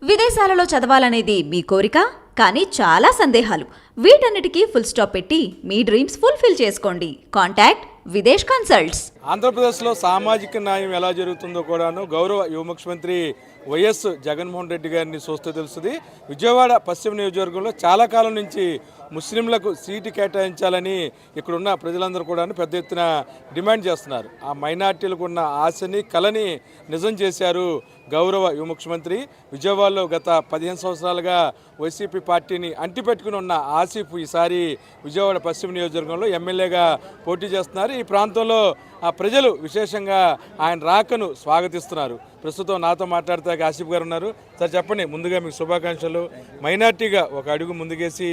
విదేశాలలో చదవాలనేది మీ కోరిక, కానీ చాలా సందేహాలు. వీటన్నిటికీ ఫుల్ స్టాప్ పెట్టి మీ డ్రీమ్స్ ఫుల్ఫిల్ చేసుకోండి. Contact Videsh consults. ఆంధ్రప్రదేశ్లో సామాజిక న్యాయం ఎలా జరుగుతుందో కూడాను గౌరవ యువ ముఖ్యమంత్రి వైఎస్ జగన్మోహన్ రెడ్డి గారిని చూస్తే తెలుస్తుంది. విజయవాడ పశ్చిమ నియోజకవర్గంలో చాలా కాలం నుంచి ముస్లింలకు సీటు కేటాయించాలని ఇక్కడున్న ప్రజలందరూ కూడా పెద్ద ఎత్తున డిమాండ్ చేస్తున్నారు. ఆ మైనార్టీలకు ఉన్న ఆశని కలని నిజం చేశారు గౌరవ యువ ముఖ్యమంత్రి. విజయవాడలో గత 15 సంవత్సరాలుగా వైసీపీ పార్టీని అంటిపెట్టుకుని ఉన్న ఆసిఫ్ ఈసారి విజయవాడ పశ్చిమ నియోజకవర్గంలో ఎమ్మెల్యేగా పోటీ చేస్తున్నారు. ఈ ప్రాంతంలో ఆ ప్రజలు విశేషంగా ఆయన రాకను స్వాగతిస్తున్నారు. ప్రస్తుతం నాతో మాట్లాడతాక ఆసిఫ్ గారు ఉన్నారు. సార్ చెప్పండి, ముందుగా మీకు శుభాకాంక్షలు. మైనార్టీగా ఒక అడుగు ముందుకేసి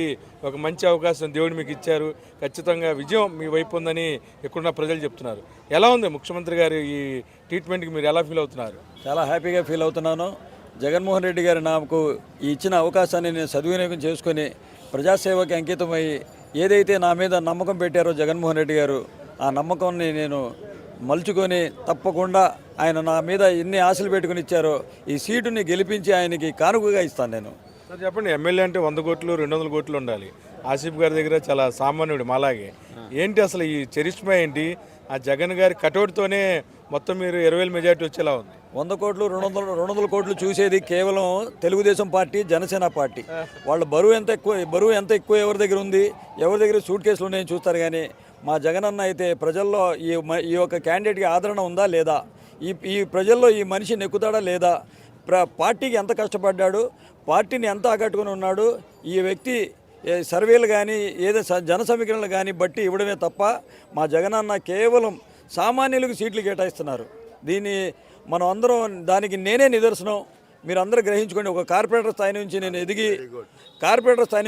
ఒక మంచి అవకాశం దేవుడు మీకు ఇచ్చారు. ఖచ్చితంగా విజయం మీ వైపు ఉందని ఇక్కడున్న ప్రజలు చెప్తున్నారు. ఎలా ఉంది ముఖ్యమంత్రి గారు ఈ ట్రీట్మెంట్కి మీరు ఎలా ఫీల్ అవుతున్నారు? చాలా హ్యాపీగా ఫీల్ అవుతున్నాను. జగన్మోహన్ రెడ్డి గారు నాకు ఈ ఇచ్చిన అవకాశాన్ని నేను సద్వినియోగం చేసుకొని ప్రజాసేవకి అంకితమై ఏదైతే నా మీద నమ్మకం పెట్టారో జగన్మోహన్ రెడ్డి గారు, ఆ నమ్మకాన్ని నేను మలుచుకొని తప్పకుండా ఆయన నా మీద ఎన్ని ఆశలు పెట్టుకుని ఇచ్చారో ఈ సీటుని గెలిపించి ఆయనకి కానుకగా ఇస్తాను నేను. సార్ చెప్పండి, ఎమ్మెల్యే అంటే 100 కోట్లు 200 కోట్లు ఉండాలి. ఆసిఫ్ గారి దగ్గర చాలా సామాన్యుడు మాలాగే. ఏంటి అసలు ఈ చరిష్మా ఏంటి? ఆ జగన్ గారి కటౌట్తోనే మొత్తం మీరు 20,000 మెజార్టీ వచ్చేలా ఉంది. 100 కోట్లు 200 కోట్లు చూసేది కేవలం తెలుగుదేశం పార్టీ, జనసేన పార్టీ. వాళ్ళ బరువు ఎంత ఎక్కువ ఎవరి దగ్గర ఉంది, ఎవరి దగ్గర సూట్ కేసులు ఉన్నాయని చూస్తారు. కానీ మా జగనన్న అయితే ప్రజల్లో ఈ యొక్క క్యాండిడేట్కి ఆదరణ ఉందా లేదా, ఈ ప్రజల్లో ఈ మనిషి నెక్కుతాడా లేదా, పార్టీకి ఎంత కష్టపడ్డాడు, పార్టీని ఎంత ఆకట్టుకుని ఉన్నాడు, ఈ వ్యక్తి సర్వేలు కానీ ఏదో జన సమీకరణలు కానీ బట్టి ఇవ్వడమే తప్ప మా జగనన్న కేవలం సామాన్యులకు సీట్లు కేటాయిస్తున్నారు. దీన్ని మనం అందరం దానికి నేనే నిదర్శనం. మీరు అందరూ గ్రహించుకోండి. ఒక కార్పొరేటర్ స్థాయి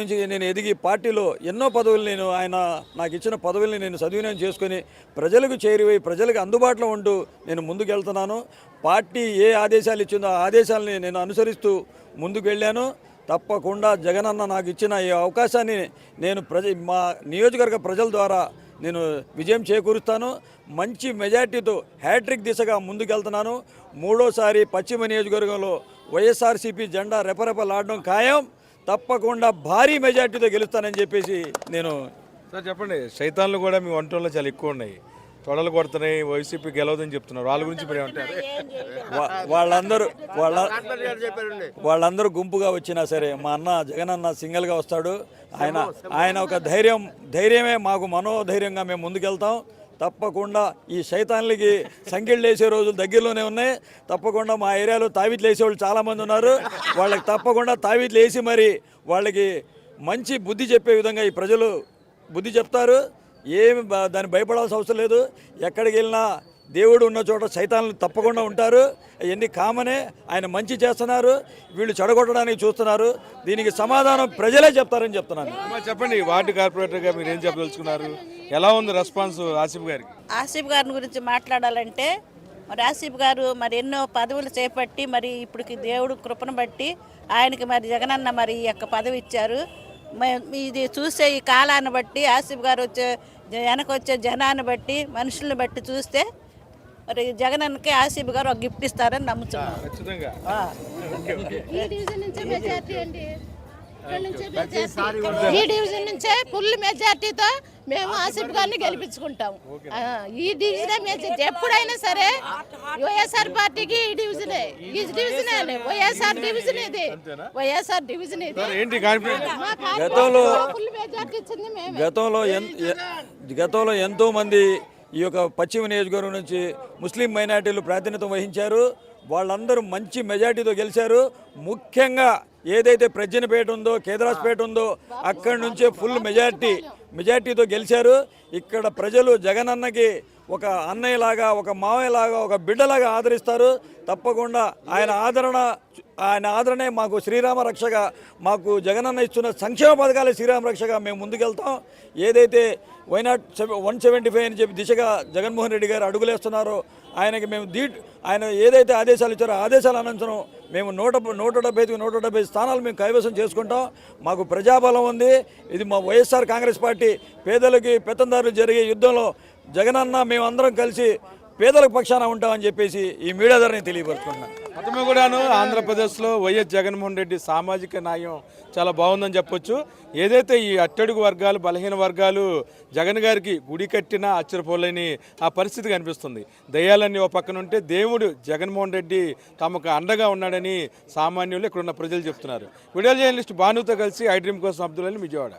నుంచి నేను ఎదిగి పార్టీలో ఎన్నో పదవులు ఆయన నాకు ఇచ్చిన పదవుల్ని నేను సద్వినియోగం చేసుకొని ప్రజలకు చేరువై ప్రజలకు అందుబాటులో ఉంటూ నేను ముందుకెళ్తున్నాను. పార్టీ ఏ ఆదేశాలు ఇచ్చిందో ఆ ఆదేశాలని నేను అనుసరిస్తూ ముందుకు వెళ్ళాను. తప్పకుండా జగనన్న నాకు ఇచ్చిన ఈ అవకాశాన్ని నేను మా నియోజకవర్గ ప్రజల ద్వారా నేను విజయం చేకూరుస్తాను. మంచి మెజార్టీతో హ్యాట్రిక్ దిశగా ముందుకెళ్తున్నాను. మూడోసారి పశ్చిమ నియోజకవర్గంలో వైఎస్ఆర్సీపీ జెండా రెపరెపలాడడం ఖాయం. తప్పకుండా భారీ మెజార్టీతో గెలుస్తానని చెప్పేసి నేను. సార్ చెప్పండి, సైతాన్లు కూడా మీ వంటల్లో చాలా ఎక్కువ ఉన్నాయి, తొడలు కొడుతున్నాయి, వైసీపీ గెలవదని చెప్తున్నారు. వాళ్ళ గురించి మీరు ఏమంటారు? వాళ్ళందరూ గుంపుగా వచ్చినా సరే మా అన్న జగనన్న సింగిల్గా వస్తాడు. ఆయన ఒక ధైర్యమే మాకు మనోధైర్యంగా మేము ముందుకెళ్తాం. తప్పకుండా ఈ శైతాన్లకి సంఖ్యలు వేసే రోజులు దగ్గరలోనే ఉన్నాయి. తప్పకుండా మా ఏరియాలో తావీట్లు వేసేవాళ్ళు చాలామంది ఉన్నారు. వాళ్ళకి తప్పకుండా తావీట్లు వేసి మరి వాళ్ళకి మంచి బుద్ధి చెప్పే విధంగా ఈ ప్రజలు బుద్ధి చెప్తారు. ఏమి దాన్ని భయపడాల్సిన అవసరం లేదు. ఎక్కడికి వెళ్ళినా దేవుడు ఉన్న చోట సైతాన్లు తప్పకుండా ఉంటారు. అవన్నీ కామనే. ఆయన మంచి చేస్తున్నారు, వీళ్ళు చెడగొట్టడానికి చూస్తున్నారు. దీనికి సమాధానం ప్రజలే చెప్తారని చెప్తున్నాను. చెప్పండి, వార్డు కార్పొరేటర్గా మీరు ఏం చెప్పదలుచుకున్నారు? ఎలా ఉంది రెస్పాన్స్ ఆసిఫ్ గారికి? ఆసిఫ్ గారి గురించి మాట్లాడాలంటే మరి ఆసిఫ్ గారు మరి ఎన్నో పదవులు చేపట్టి మరి ఇప్పటికి దేవుడు కృపను బట్టి ఆయనకి మరి జగనన్న మరి ఈ యొక్క పదవి ఇచ్చారు. ఇది చూసే ఈ కాలాన్ని బట్టి ఆసిఫ్ గారు వెనకొచ్చే జనాన్ని బట్టి మనుషుల్ని బట్టి చూస్తే మరి జగనన్నకి ఆసిఫ్ గారు ఒక గిఫ్ట్ ఇస్తారని నమ్ముతున్నాం. ఈ డివిజన్ నుంచే ఫుల్ మెజార్టీతో మేము ఆసిఫ్ గారిని గెలిపించుకుంటాం. ఈ డివిజనే మెజార్టీ ఎప్పుడైనా సరే వైఎస్ఆర్ పార్టీకి ఈ డివిజనే వైఎస్ఆర్ డివిజన్ ఇది గతంలో ఎంతో మంది ఈ యొక్క పశ్చిమ నియోజకవర్గం నుంచి ముస్లిం మైనార్టీలు ప్రాతినిధ్యం వహించారు. వాళ్ళందరూ మంచి మెజార్టీతో గెలిచారు. ముఖ్యంగా ఏదైతే ప్రజ్ఞపేట ఉందో, కేదరాజ్పేట ఉందో అక్కడి నుంచే ఫుల్ మెజార్టీతో గెలిచారు. ఇక్కడ ప్రజలు జగనన్నకి ఒక అన్నయ్యలాగా, ఒక మావయ్యలాగా, ఒక బిడ్డలాగా ఆదరిస్తారు. తప్పకుండా ఆయన ఆదరణే మాకు శ్రీరామ రక్షగా, మాకు జగనన్న ఇస్తున్న సంక్షేమ పథకాలే శ్రీరామ రక్షగా మేము ముందుకెళ్తాం. ఏదైతే వైనాట్ 175 అని చెప్పి దిశగా జగన్మోహన్ రెడ్డి గారు అడుగులేస్తున్నారో ఆయనకి మేము ఆయన ఏదైతే ఆదేశాలు ఇచ్చారో ఆదేశాల అనంతరం మేము 170 స్థానాలు మేము కైవసం చేసుకుంటాం. మాకు ప్రజాబలం ఉంది. ఇది మా వైఎస్ఆర్ కాంగ్రెస్ పార్టీ పేదలకి పెత్తందారులు జరిగే యుద్ధంలో జగనన్న మేమందరం కలిసి పేదల పక్షాన ఉంటామని చెప్పేసి ఈ మీడియా ద్వారా నేను తెలియపరుచుకుంటున్నాను. మొత్తమే కూడాను ఆంధ్రప్రదేశ్లో వైఎస్ జగన్మోహన్ రెడ్డి సామాజిక న్యాయం చాలా బాగుందని చెప్పొచ్చు. ఏదైతే ఈ అట్టడుగు వర్గాలు, బలహీన వర్గాలు జగన్ గారికి గుడి కట్టినా ఆశ్చర్యపోలేని ఆ పరిస్థితి కనిపిస్తుంది. దయ్యాలన్నీ ఓ పక్కన ఉంటే దేవుడు జగన్మోహన్ రెడ్డి తమకు అండగా ఉన్నాడని సామాన్యులు ఇక్కడున్న ప్రజలు చెప్తున్నారు. వీడియో జర్నలిస్ట్ భానుతో కలిసి ఐ డ్రీమ్ కోసం అబ్దుల్ అలీ, విజయవాడ.